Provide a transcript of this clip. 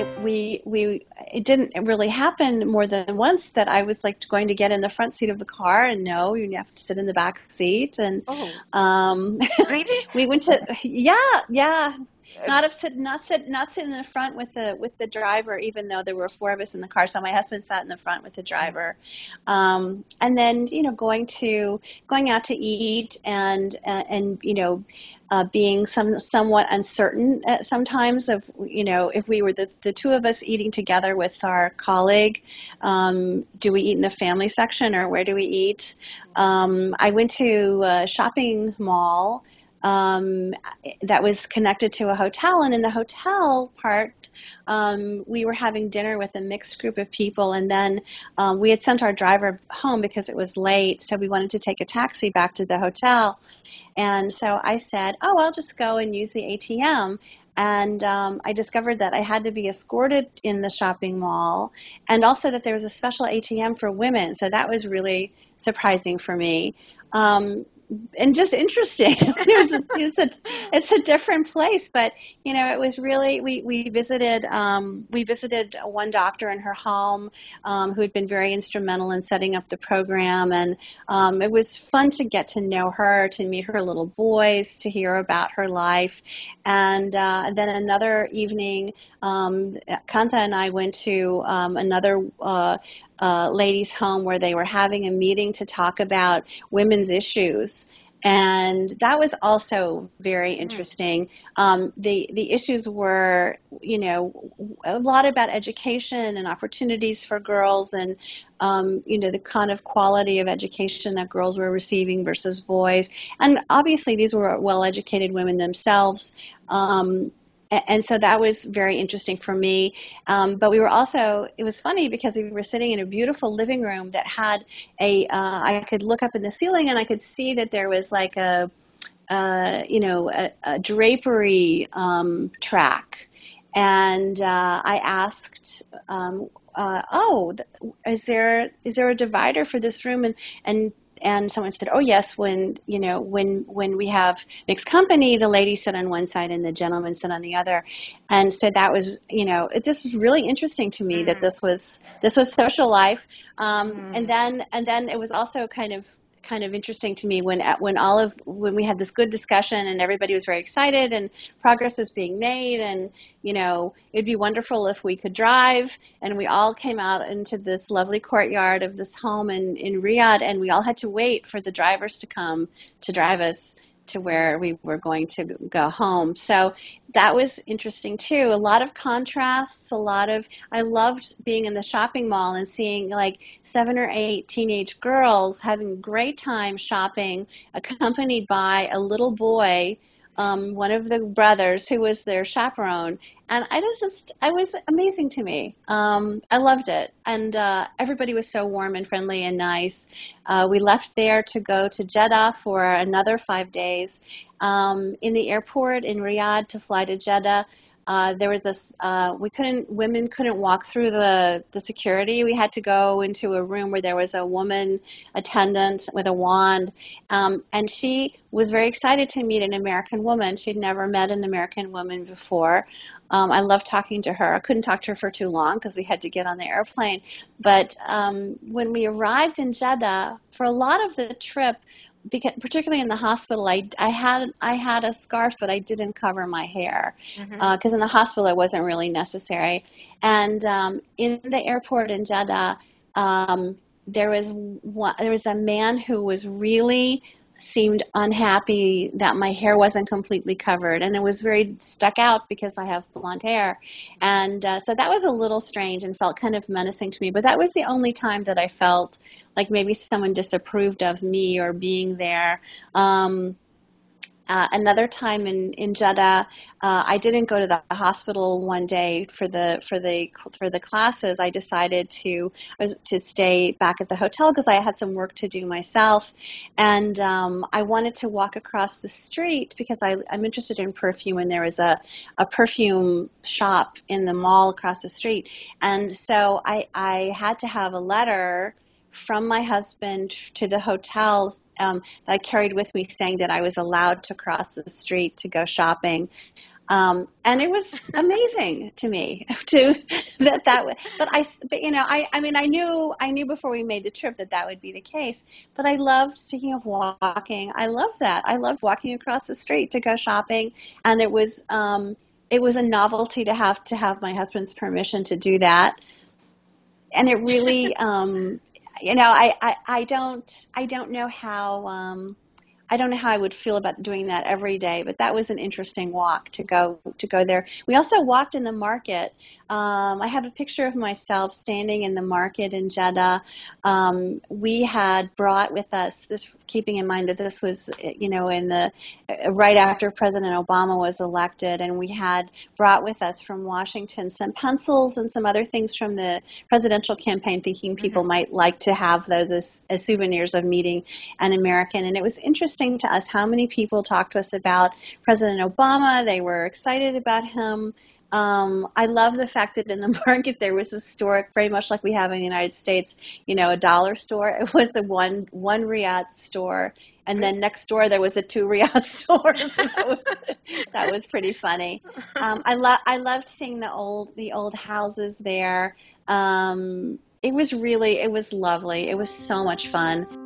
it didn't really happen more than once that I was like going to get in the front seat of the car, and no, you have to sit in the back seat. And Oh, um, really? we went to, yeah, yeah. Uh, Not sit in the front with the driver, even though there were four of us in the car. So my husband sat in the front with the driver, and then going out to eat, and being somewhat uncertain sometimes of if we were the two of us eating together with our colleague, do we eat in the family section or where do we eat? I went to a shopping mall um, that was connected to a hotel. And in the hotel part, we were having dinner with a mixed group of people. And then we had sent our driver home because it was late. So we wanted to take a taxi back to the hotel. And so I said, oh, I'll just go and use the ATM. And I discovered that I had to be escorted in the shopping mall, and also that there was a special ATM for women. So that was really surprising for me. Um, and just interesting. It's a different place, but it was really we visited one doctor in her home, who had been very instrumental in setting up the program, and it was fun to get to know her, to meet her little boys, to hear about her life, and then another evening, Kanta and I went to another ladies' home where they were having a meeting to talk about women's issues. And that was also very mm, interesting. The issues were, a lot about education and opportunities for girls, and the kind of quality of education that girls were receiving versus boys. And obviously, these were well-educated women themselves. And so that was very interesting for me. But it was funny because we were sitting in a beautiful living room that had I could look up in the ceiling and I could see that there was like a drapery track. And I asked, "Oh, is there a divider for this room?" And someone said, "Oh yes, when we have mixed company, the ladies sit on one side and the gentlemen sit on the other." And so that was, it just was really interesting to me that mm, this was social life. And mm. then it was also kind of interesting to me when we had this good discussion and everybody was very excited and progress was being made, and it'd be wonderful if we could drive, and we all came out into this lovely courtyard of this home in Riyadh, and we all had to wait for the drivers to come to drive us to where we were going to go home. So that was interesting too. A lot of contrasts, I loved being in the shopping mall and seeing like 7 or 8 teenage girls having a great time shopping, accompanied by a little boy, one of the brothers who was their chaperone. And I was amazing to me. I loved it. And everybody was so warm and friendly and nice. We left there to go to Jeddah for another 5 days. In the airport in Riyadh to fly to Jeddah, there was this, women couldn't walk through the security. We had to go into a room where there was a woman attendant with a wand. And she was very excited to meet an American woman. She'd never met an American woman before. I loved talking to her. I couldn't talk to her for too long because we had to get on the airplane. But when we arrived in Jeddah, for a lot of the trip, because particularly in the hospital, I had a scarf, but I didn't cover my hair Mhm. because in the hospital it wasn't really necessary. And in the airport in Jeddah, there was a man who was really seemed unhappy that my hair wasn't completely covered, and it was very stuck out because I have blonde hair, and so that was a little strange and felt kind of menacing to me. But that was the only time that I felt like maybe someone disapproved of me or being there. Another time in Jeddah, I didn't go to the hospital one day for the classes. I decided to stay back at the hotel because I had some work to do myself, and I wanted to walk across the street because I'm interested in perfume, and there was a perfume shop in the mall across the street, and so I had to have a letter from my husband to the hotel that I carried with me saying that I was allowed to cross the street to go shopping. And it was amazing to me to but I mean, I knew before we made the trip that that would be the case. But I loved, speaking of walking, I love that. I loved walking across the street to go shopping, and it was a novelty to have my husband's permission to do that. And it really, I don't know how, I don't know how I would feel about doing that every day, but that was an interesting walk to go there. We also walked in the market. I have a picture of myself standing in the market in Jeddah. We had brought with us this, keeping in mind that this was, in the right after President Obama was elected, and we had brought with us from Washington some pencils and some other things from the presidential campaign, thinking people Hmm. might like to have those as souvenirs of meeting an American. And it was interesting to us how many people talked to us about President Obama. They were excited about him. I love the fact that in the market there was a store, very much like we have in the United States, a dollar store. It was a one Riyadh store, and then next door there was a two Riyadh store. So that was pretty funny. I loved seeing the old houses there. It was lovely. It was so much fun.